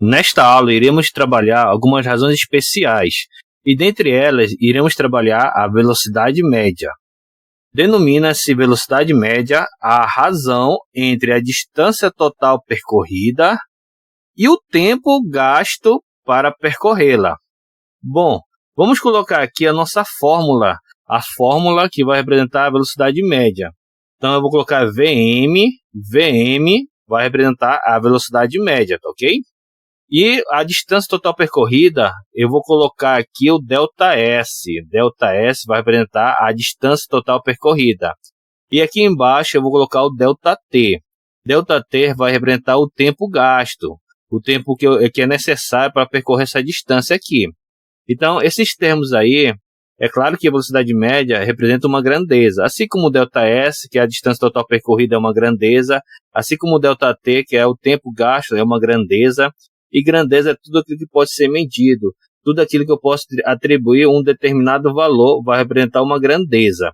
Nesta aula, iremos trabalhar algumas razões especiais, e dentre elas, iremos trabalhar a velocidade média. Denomina-se velocidade média a razão entre a distância total percorrida e o tempo gasto para percorrê-la. Bom, vamos colocar aqui a nossa fórmula, a fórmula que vai representar a velocidade média. Então, eu vou colocar Vm vai representar a velocidade média, tá ok? E a distância total percorrida, eu vou colocar aqui o ΔS. ΔS vai representar a distância total percorrida. E aqui embaixo eu vou colocar o ΔT. ΔT vai representar o tempo gasto, o tempo que é necessário para percorrer essa distância aqui. Então, esses termos aí, é claro que a velocidade média representa uma grandeza, assim como o ΔS, que é a distância total percorrida, é uma grandeza, assim como o ΔT, que é o tempo gasto, é uma grandeza. E grandeza é tudo aquilo que pode ser medido, tudo aquilo que eu posso atribuir um determinado valor vai representar uma grandeza.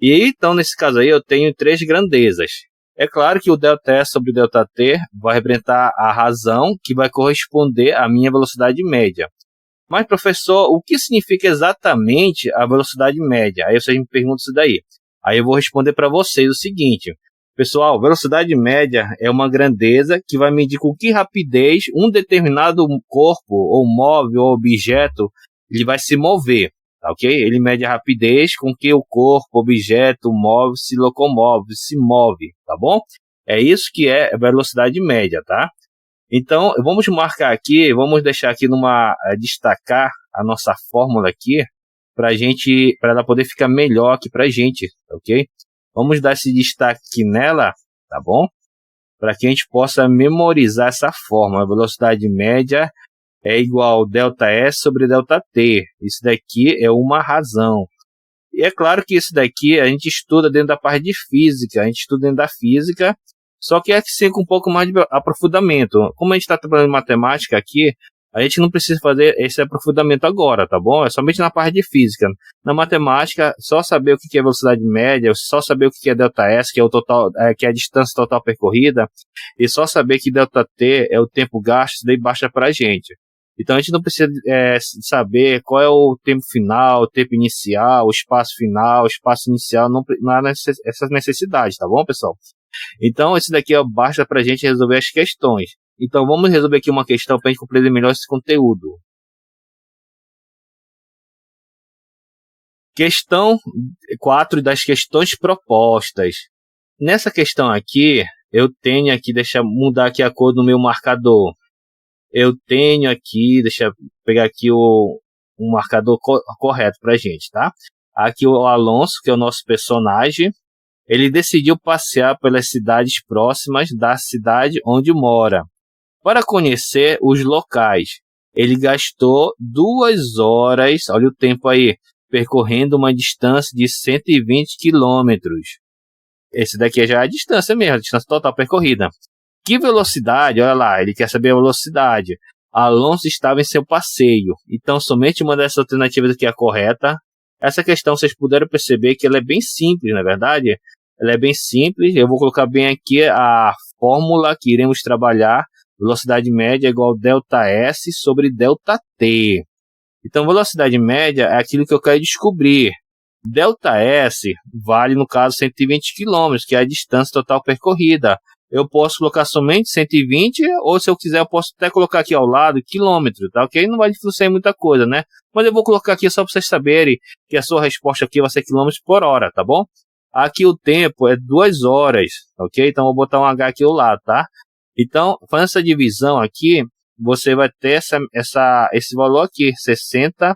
E então, nesse caso aí, eu tenho 3 grandezas. É claro que o ΔS sobre o ΔT vai representar a razão que vai corresponder à minha velocidade média. Mas, professor, o que significa exatamente a velocidade média? Aí vocês me perguntam isso daí. Aí eu vou responder para vocês o seguinte. Pessoal, velocidade média é uma grandeza que vai medir com que rapidez um determinado corpo, ou móvel, ou objeto, ele vai se mover, tá ok? Ele mede a rapidez com que o corpo, objeto, móvel se locomove, se move, tá bom? É isso que é a velocidade média, tá? Então, vamos marcar aqui, vamos deixar aqui destacar a nossa fórmula aqui, para ela poder ficar melhor aqui para a gente, ok? Vamos dar esse destaque aqui nela, tá bom? Para que a gente possa memorizar essa fórmula. A velocidade média é igual ΔS sobre ΔT. Isso daqui é uma razão. E é claro que isso daqui a gente estuda dentro da parte de física. A gente estuda dentro da física, só que é assim com um pouco mais de aprofundamento. Como a gente está trabalhando matemática aqui, a gente não precisa fazer esse aprofundamento agora, tá bom? É somente na parte de física. Na matemática, só saber o que é velocidade média, só saber o que é ΔS, que é o total, que é a distância total percorrida, e só saber que ΔT é o tempo gasto, isso daí basta para a gente. Então a gente não precisa saber qual é o tempo final, o tempo inicial, o espaço final, o espaço inicial, não há essas necessidades, tá bom, pessoal? Então, isso daqui basta para a gente resolver as questões. Então, vamos resolver aqui uma questão para a gente compreender melhor esse conteúdo. Questão 4 das questões propostas. Nessa questão aqui, eu tenho aqui, deixa eu mudar aqui a cor do meu marcador. Eu tenho aqui, deixa eu pegar aqui um marcador correto para a gente, tá? Aqui o Alonso, que é o nosso personagem. Ele decidiu passear pelas cidades próximas da cidade onde mora. Para conhecer os locais, ele gastou 2 horas, olha o tempo aí, percorrendo uma distância de 120 quilômetros. Esse daqui já é a distância mesmo, a distância total percorrida. Que velocidade, olha lá, ele quer saber a velocidade. Alonso estava em seu passeio, então somente uma dessas alternativas aqui é a correta. Essa questão vocês puderam perceber que ela é bem simples, na verdade. Ela é bem simples, eu vou colocar bem aqui a fórmula que iremos trabalhar. Velocidade média é igual ΔS sobre ΔT. Então, velocidade média é aquilo que eu quero descobrir. ΔS vale, no caso, 120 km, que é a distância total percorrida. Eu posso colocar somente 120, ou se eu quiser, eu posso até colocar aqui ao lado quilômetro, tá ok? Não vai influenciar em muita coisa, né? Mas eu vou colocar aqui só para vocês saberem que a sua resposta aqui vai ser quilômetros por hora, tá bom? Aqui o tempo é 2 horas, ok? Então, eu vou botar um H aqui ao lado, tá? Então, fazendo essa divisão aqui, você vai ter esse valor aqui, 60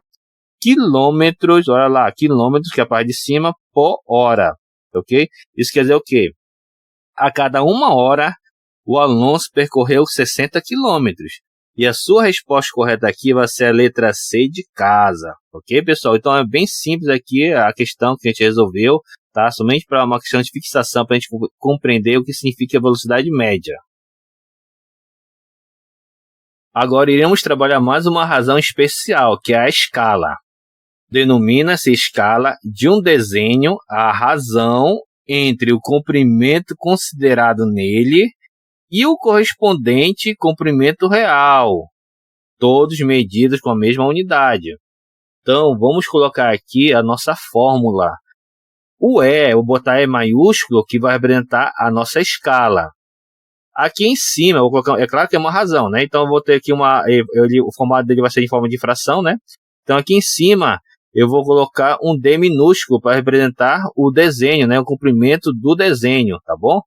quilômetros, olha lá, quilômetros, que é a parte de cima, por hora, ok? Isso quer dizer o quê? A cada 1 hora, o Alonso percorreu 60 quilômetros. E a sua resposta correta aqui vai ser a letra C de casa, ok, pessoal? Então, é bem simples aqui a questão que a gente resolveu, tá? Somente para uma questão de fixação, para a gente compreender o que significa a velocidade média. Agora iremos trabalhar mais uma razão especial, que é a escala. Denomina-se escala de um desenho a razão entre o comprimento considerado nele e o correspondente comprimento real. todos medidos com a mesma unidade. Então, vamos colocar aqui a nossa fórmula. O E, eu vou botar E maiúsculo, que vai representar a nossa escala. Aqui em cima, eu vou colocar, é claro que é uma razão, né? Então, eu vou ter aqui o formato dele vai ser em forma de fração, né? Então, aqui em cima, eu vou colocar um D minúsculo para representar o desenho, né? O comprimento do desenho, tá bom?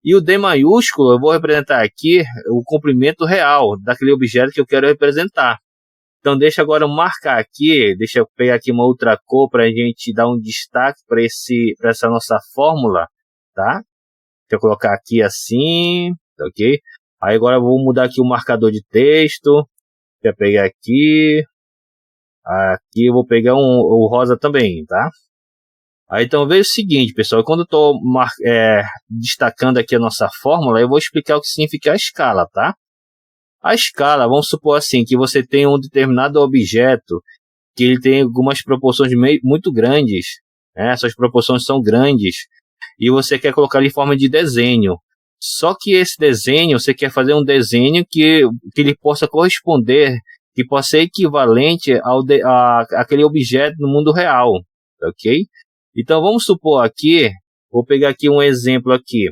E o D maiúsculo, eu vou representar aqui o comprimento real daquele objeto que eu quero representar. Então, deixa agora eu marcar aqui, deixa eu pegar aqui uma outra cor para a gente dar um destaque para essa nossa fórmula, tá? Deixa eu colocar aqui assim, ok? Aí agora eu vou mudar aqui o marcador de texto, deixa eu pegar aqui eu vou pegar o rosa também, tá? Aí então veja o seguinte, pessoal, quando eu estou destacando aqui a nossa fórmula, eu vou explicar o que significa a escala, tá? A escala, vamos supor assim, que você tem um determinado objeto que ele tem algumas proporções muito grandes, né? Essas proporções são grandes, e você quer colocar ele em forma de desenho. Só que esse desenho, você quer fazer um desenho que ele possa corresponder, que possa ser equivalente àquele objeto no mundo real, ok? Então vamos supor aqui, vou pegar aqui um exemplo aqui.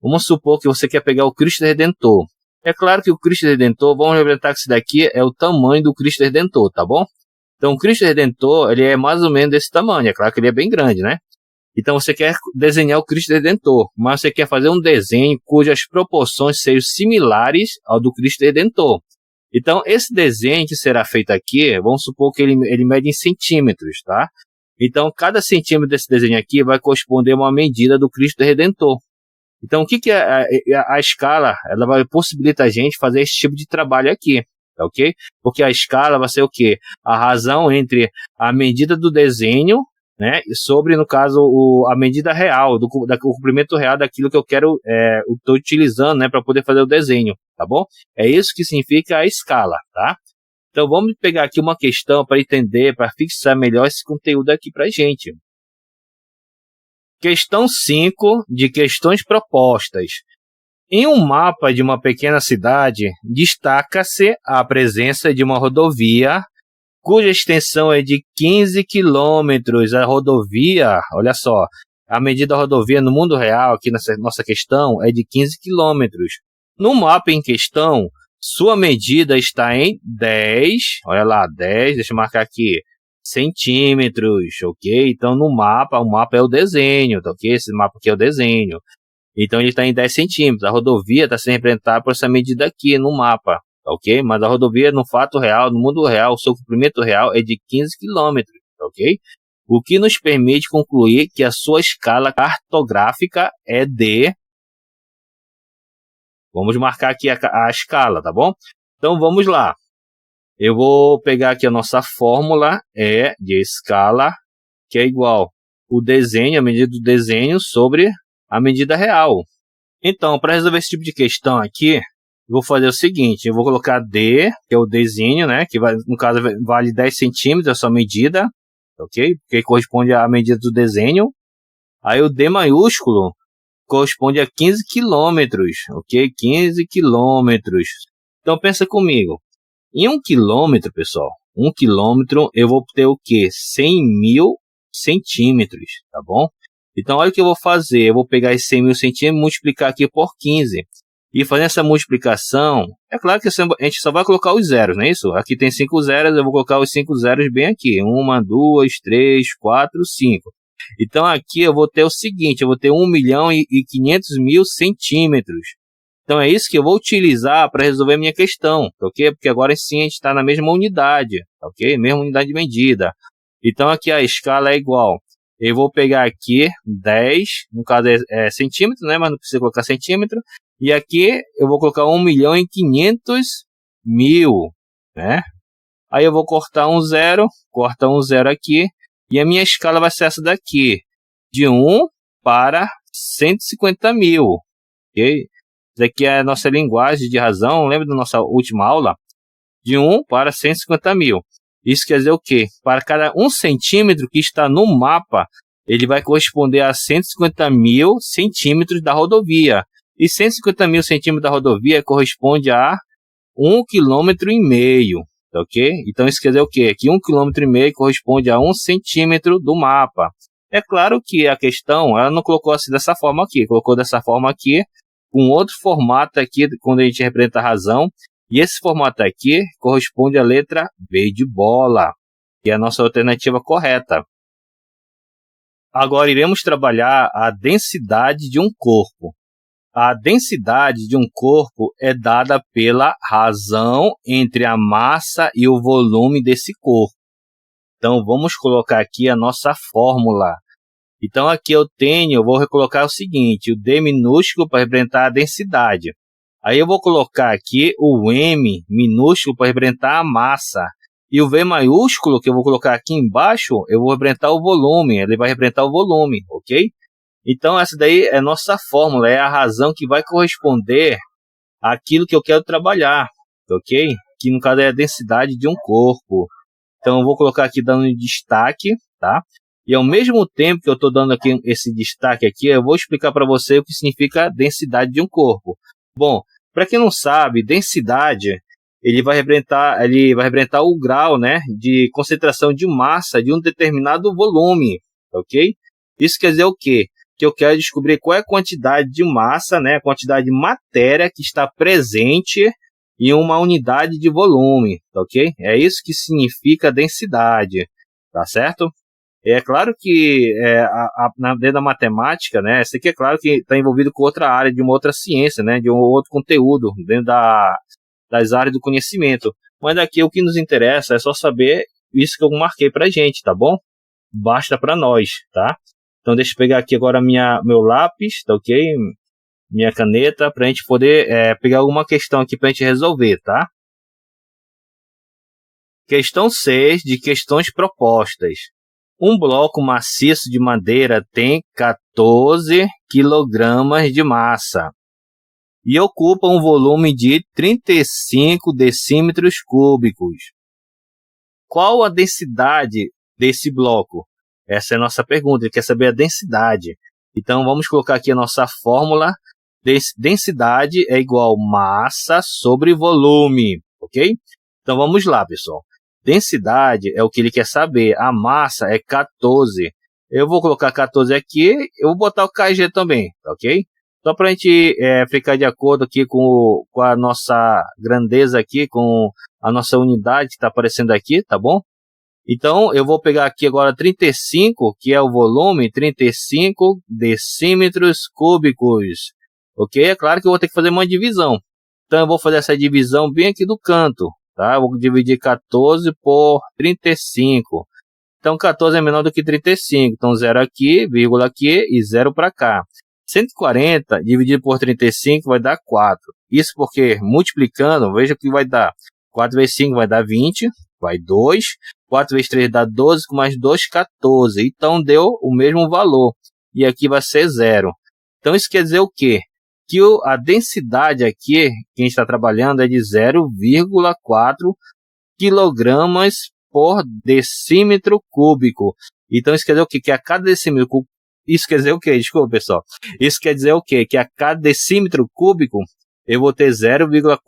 Vamos supor que você quer pegar o Cristo Redentor. É claro que o Cristo Redentor, vamos representar que esse daqui é o tamanho do Cristo Redentor, tá bom? Então o Cristo Redentor, ele é mais ou menos desse tamanho, é claro que ele é bem grande, né? Então você quer desenhar o Cristo Redentor, mas você quer fazer um desenho cujas proporções sejam similares ao do Cristo Redentor. Então esse desenho que será feito aqui, vamos supor que ele mede em centímetros, tá? Então cada centímetro desse desenho aqui vai corresponder a uma medida do Cristo Redentor. Então, o que a escala? Ela vai possibilitar a gente fazer esse tipo de trabalho aqui, ok? Porque a escala vai ser o quê? A razão entre a medida do desenho, né, sobre, no caso, a medida real, do comprimento real daquilo que eu quero, estou utilizando, né, para poder fazer o desenho, tá bom? É isso que significa a escala, tá? Então, vamos pegar aqui uma questão para entender, para fixar melhor esse conteúdo aqui para a gente. Questão 5 de questões propostas. Em um mapa de uma pequena cidade, destaca-se a presença de uma rodovia cuja extensão é de 15 quilômetros. A rodovia, olha só, a medida da rodovia no mundo real, aqui nessa nossa questão, é de 15 quilômetros. No mapa em questão, sua medida está em 10, olha lá, 10, deixa eu marcar aqui, centímetros, ok? Então, no mapa, o mapa é o desenho, tá ok? Esse mapa aqui é o desenho. Então, ele está em 10 centímetros. A rodovia está sendo representada por essa medida aqui no mapa, tá ok? Mas a rodovia, no fato real, no mundo real, o seu comprimento real é de 15 quilômetros, tá ok? O que nos permite concluir que a sua escala cartográfica é de... Vamos marcar aqui a escala, tá bom? Então, vamos lá. Eu vou pegar aqui a nossa fórmula de escala, que é igual o desenho, a medida do desenho sobre a medida real. Então, para resolver esse tipo de questão aqui, eu vou fazer o seguinte, eu vou colocar D, que é o desenho, né, que vai, no caso vale 10 centímetros a sua medida, ok? Porque corresponde à medida do desenho. Aí o D maiúsculo corresponde a 15 quilômetros, ok? 15 quilômetros. Então, pensa comigo. Em 1 quilômetro, pessoal, 1 quilômetro eu vou ter o quê? 100.000 centímetros, tá bom? Então, olha o que eu vou fazer. Eu vou pegar esses 100.000 centímetros e multiplicar aqui por 15. E fazendo essa multiplicação, é claro que a gente só vai colocar os zeros, não é isso? Aqui tem 5 zeros, eu vou colocar os 5 zeros bem aqui. 1, 2, 3, 4, 5. Então, aqui eu vou ter o seguinte, eu vou ter 1.500.000 centímetros. Então, é isso que eu vou utilizar para resolver a minha questão, ok? Porque agora sim a gente está na mesma unidade, ok? Mesma unidade de medida. Então, aqui a escala é igual. Eu vou pegar aqui 10, no caso é centímetro, né? Mas não precisa colocar centímetro. E aqui eu vou colocar 1.500.000, né? Aí eu vou cortar um zero aqui. E a minha escala vai ser essa daqui, de 1 para 150.000, ok? Isso aqui é a nossa linguagem de razão, lembra da nossa última aula? De 1 para 150.000. Isso quer dizer o quê? Para cada 1 centímetro que está no mapa, ele vai corresponder a 150.000 centímetros da rodovia. E 150.000 centímetros da rodovia corresponde a 1,5 km, ok? Então isso quer dizer o quê? Que 1,5 km corresponde a 1 centímetro do mapa. É claro que a questão, ela não colocou assim dessa forma aqui, colocou dessa forma aqui, com outro formato aqui, quando a gente representa a razão, e esse formato aqui corresponde à letra B de bola, que é a nossa alternativa correta. Agora iremos trabalhar a densidade de um corpo. A densidade de um corpo é dada pela razão entre a massa e o volume desse corpo. Então, vamos colocar aqui a nossa fórmula. Então, aqui eu vou recolocar o seguinte, o D minúsculo para representar a densidade. Aí eu vou colocar aqui o M minúsculo para representar a massa. E o V maiúsculo, que eu vou colocar aqui embaixo, eu vou representar o volume. Ele vai representar o volume, ok? Então, essa daí é a nossa fórmula, é a razão que vai corresponder àquilo que eu quero trabalhar, ok? Que no caso é a densidade de um corpo. Então, eu vou colocar aqui dando um destaque, tá? E ao mesmo tempo que eu estou dando aqui esse destaque aqui, eu vou explicar para você o que significa densidade de um corpo. Bom, para quem não sabe, densidade, ele vai representar o grau, né, de concentração de massa de um determinado volume, ok? Isso quer dizer o quê? Que eu quero descobrir qual é a quantidade de massa, né, a quantidade de matéria que está presente em uma unidade de volume, ok? É isso que significa densidade, tá certo? É claro que dentro da matemática, né, isso aqui é claro que está envolvido com outra área, de uma outra ciência, né, de um outro conteúdo dentro das áreas do conhecimento. Mas aqui o que nos interessa é só saber isso que eu marquei para a gente, tá bom? Basta para nós, tá? Então deixa eu pegar aqui agora meu lápis, tá ok? Minha caneta, para a gente poder pegar alguma questão aqui para a gente resolver, tá? Questão 6 de questões propostas. Um bloco maciço de madeira tem 14 kg de massa e ocupa um volume de 35 decímetros cúbicos. Qual a densidade desse bloco? Essa é a nossa pergunta, ele quer saber a densidade. Então vamos colocar aqui a nossa fórmula. Densidade é igual massa sobre volume, ok? Então vamos lá, pessoal. Densidade é o que ele quer saber. A massa é 14. Eu vou colocar 14 aqui. Eu vou botar o kg também, ok? Só para a gente ficar de acordo aqui com a nossa grandeza aqui, com a nossa unidade que está aparecendo aqui, tá bom? Então, eu vou pegar aqui agora 35, que é o volume, 35 decímetros cúbicos. Ok? É claro que eu vou ter que fazer uma divisão. Então, eu vou fazer essa divisão bem aqui do canto. Tá? Eu vou dividir 14 por 35. Então, 14 é menor do que 35. Então, 0 aqui, vírgula aqui e 0 para cá. 140 dividido por 35 vai dar 4. Isso porque, multiplicando, veja o que vai dar. 4 vezes 5 vai dar 20, vai 2. 4 vezes 3 dá 12, com mais 2, 14. Então, deu o mesmo valor. E aqui vai ser 0. Então, isso quer dizer o quê? Que a densidade aqui, que a gente está trabalhando, é de 0,4 kg por decímetro cúbico. Então, isso quer dizer o quê? Que a cada decímetro cúbico... Isso quer dizer o quê? Desculpa, pessoal. Isso quer dizer o quê? Que a cada decímetro cúbico, eu vou ter 0,4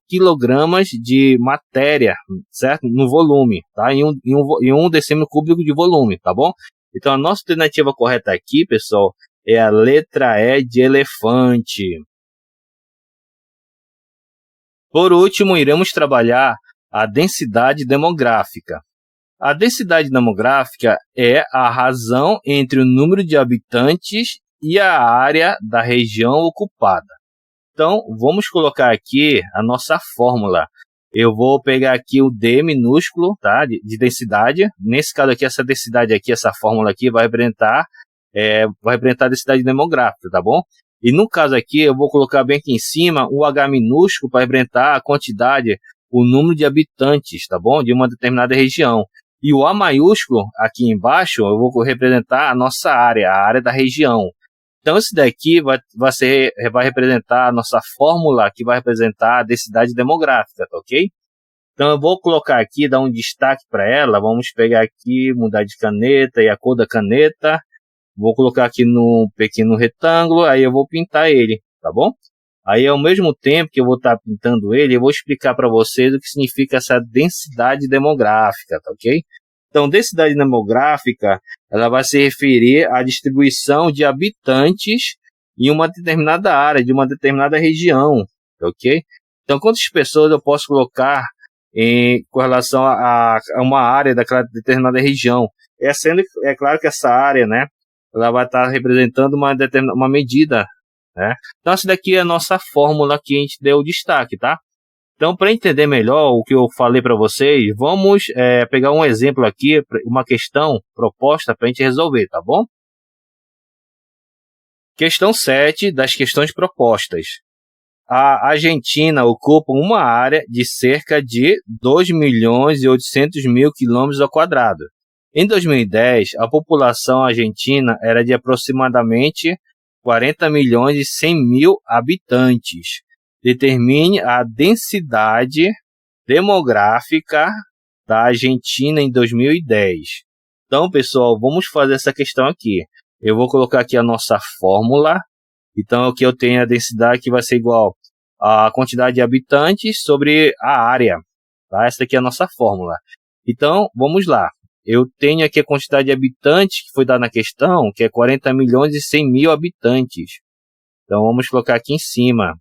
kg de matéria, certo? No volume, tá? Em um decímetro cúbico de volume, tá bom? Então, a nossa alternativa correta aqui, pessoal, é a letra E de elefante. Por último, iremos trabalhar a densidade demográfica. A densidade demográfica é a razão entre o número de habitantes e a área da região ocupada. Então, vamos colocar aqui a nossa fórmula. Eu vou pegar aqui o D minúsculo, tá, de densidade. Nesse caso aqui, essa densidade aqui, essa fórmula aqui vai representar a densidade demográfica, tá bom? E no caso aqui, eu vou colocar bem aqui em cima o H minúsculo para representar a quantidade, o número de habitantes, tá bom? De uma determinada região. E o A maiúsculo, aqui embaixo, eu vou representar a nossa área, a área da região. Então, esse daqui vai representar a nossa fórmula, que vai representar a densidade demográfica, tá ok? Então, eu vou colocar aqui, dar um destaque para ela. Vamos pegar aqui, mudar de caneta e a cor da caneta. Vou colocar aqui no pequeno retângulo, aí eu vou pintar ele, tá bom? Aí, ao mesmo tempo que eu vou estar pintando ele, eu vou explicar para vocês o que significa essa densidade demográfica, tá ok? Então, densidade demográfica, ela vai se referir à distribuição de habitantes em uma determinada área, de uma determinada região, tá ok? Então, quantas pessoas eu posso colocar com relação a uma área daquela determinada região? É claro que essa área, né, ela vai estar representando uma medida, né? Então, essa daqui é a nossa fórmula que a gente deu destaque, tá? Então, para entender melhor o que eu falei para vocês, vamos pegar um exemplo aqui, uma questão proposta para a gente resolver, tá bom? Questão 7 das questões propostas. A Argentina ocupa uma área de cerca de 2.800.000 km². Em 2010, a população argentina era de aproximadamente 40.100.000 habitantes. Determine a densidade demográfica da Argentina em 2010. Então, pessoal, vamos fazer essa questão aqui. Eu vou colocar aqui a nossa fórmula. Então, aqui eu tenho a densidade que vai ser igual à quantidade de habitantes sobre a área. Tá? Essa aqui é a nossa fórmula. Então, vamos lá. Eu tenho aqui a quantidade de habitantes que foi dada na questão, que é 40.100.000 habitantes. Então, vamos colocar aqui em cima.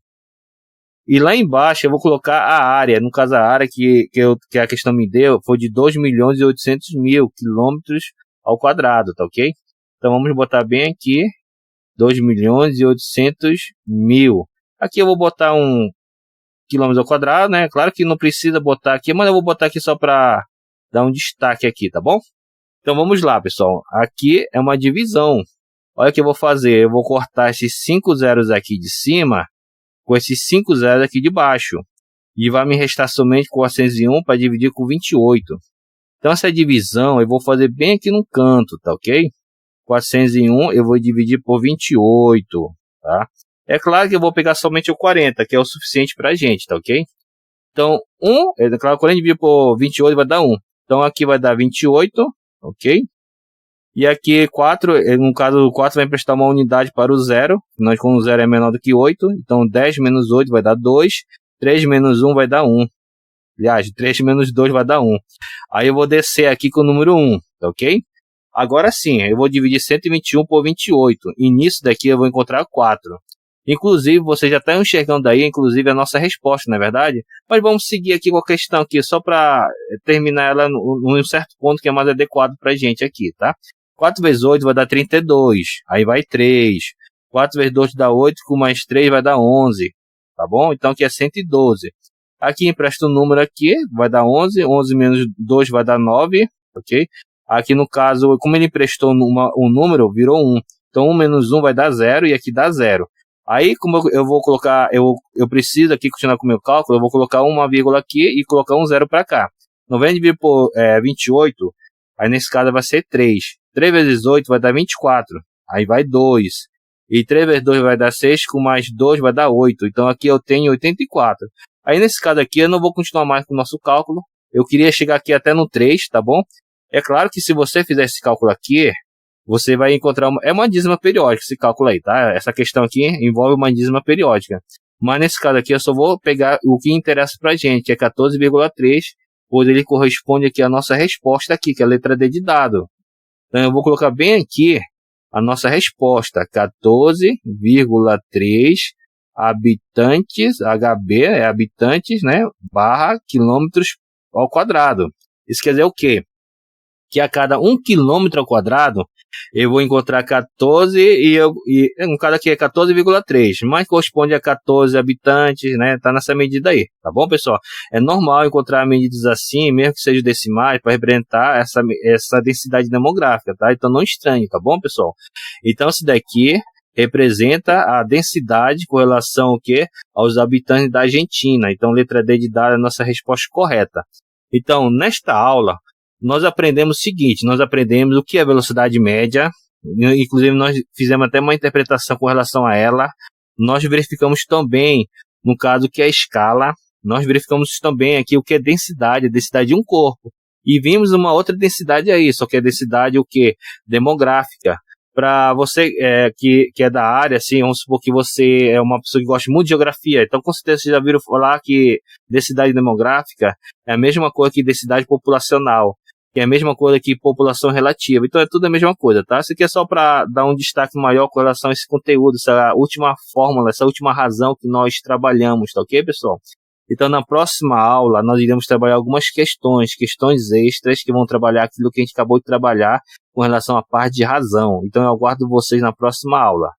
E lá embaixo eu vou colocar a área. No caso, a área que a questão me deu foi de 2.800.000 km², tá ok? Então, vamos botar bem aqui 2.800.000. Aqui eu vou botar um km², né? Claro que não precisa botar aqui, mas eu vou botar aqui só para dar um destaque aqui, tá bom? Então vamos lá, pessoal. Aqui é uma divisão. Olha o que eu vou fazer. Eu vou cortar esses 5 zeros aqui de cima com esses 5 zeros aqui de baixo. E vai me restar somente 401 para dividir com 28. Então essa divisão eu vou fazer bem aqui no canto, tá ok? 401 eu vou dividir por 28, tá? É claro que eu vou pegar somente o 40, que é o suficiente para a gente, tá ok? Então, é claro, quando a gente dividir por 28 vai dar 1. Então aqui vai dar 28, ok? E aqui 4, no caso o 4 vai emprestar uma unidade para o 0, nós como o 0 é menor do que 8, então 10 menos 8 vai dar 2, 3 menos 1 vai dar 1. Aliás, 3 menos 2 vai dar 1. Aí eu vou descer aqui com o número 1, ok? Agora sim, eu vou dividir 121 por 28, e nisso daqui eu vou encontrar 4. Inclusive, você já está enxergando aí, inclusive, a nossa resposta, não é verdade? Mas vamos seguir aqui com a questão aqui, só para terminar ela num certo ponto que é mais adequado para a gente aqui, tá? 4 vezes 8 vai dar 32, aí vai 3. 4 vezes 2 dá 8, com mais 3 vai dar 11, tá bom? Então aqui é 112. Aqui empresta um número aqui, vai dar 11, 11 menos 2 vai dar 9, ok? Aqui no caso, como ele emprestou um número, virou 1. Então 1 menos 1 vai dar 0 e aqui dá 0. Aí, como eu vou colocar, eu preciso aqui continuar com o meu cálculo, eu vou colocar uma vírgula aqui e colocar um 0 para cá. 90 dividido por 28, aí nesse caso vai ser 3. 3 vezes 8 vai dar 24, aí vai 2. E 3 vezes 2 vai dar 6, com mais 2 vai dar 8. Então aqui eu tenho 84. Aí nesse caso aqui eu não vou continuar mais com o nosso cálculo. Eu queria chegar aqui até no 3, tá bom? É claro que se você fizer esse cálculo aqui, você vai encontrar uma dízima periódica, esse cálculo aí, tá? Essa questão aqui envolve uma dízima periódica. Mas nesse caso aqui eu só vou pegar o que interessa pra gente, que é 14,3, pois ele corresponde aqui à nossa resposta aqui, que é a letra D de dado. Então eu vou colocar bem aqui a nossa resposta, 14,3 habitantes, HB é habitantes, né, barra quilômetros ao quadrado. Isso quer dizer o quê? Que a cada 1 quilômetro ao quadrado, eu vou encontrar 14 no caso aqui é 14,3, mas corresponde a 14 habitantes, né? Tá nessa medida aí, tá bom, pessoal? É normal encontrar medidas assim, mesmo que sejam decimais, para representar essa densidade demográfica, tá? Então não estranhe, tá bom, pessoal? Então isso daqui representa a densidade com relação ao quê? Aos habitantes da Argentina. Então letra D de dar a nossa resposta correta. Então, nesta aula, nós aprendemos o seguinte, nós aprendemos o que é velocidade média, inclusive nós fizemos até uma interpretação com relação a ela, nós verificamos também, no caso, o que é escala, nós verificamos também aqui o que é densidade, a densidade de um corpo, e vimos uma outra densidade aí, só que é densidade o que? Demográfica. Para você que é da área, assim, vamos supor que você é uma pessoa que gosta muito de geografia, então com certeza vocês já viram falar que densidade demográfica é a mesma coisa que densidade populacional, que é a mesma coisa que população relativa, então é tudo a mesma coisa, tá? Isso aqui é só para dar um destaque maior com relação a esse conteúdo, essa última fórmula, essa última razão que nós trabalhamos, tá ok, pessoal? Então, na próxima aula, nós iremos trabalhar algumas questões extras, que vão trabalhar aquilo que a gente acabou de trabalhar com relação à parte de razão. Então, eu aguardo vocês na próxima aula.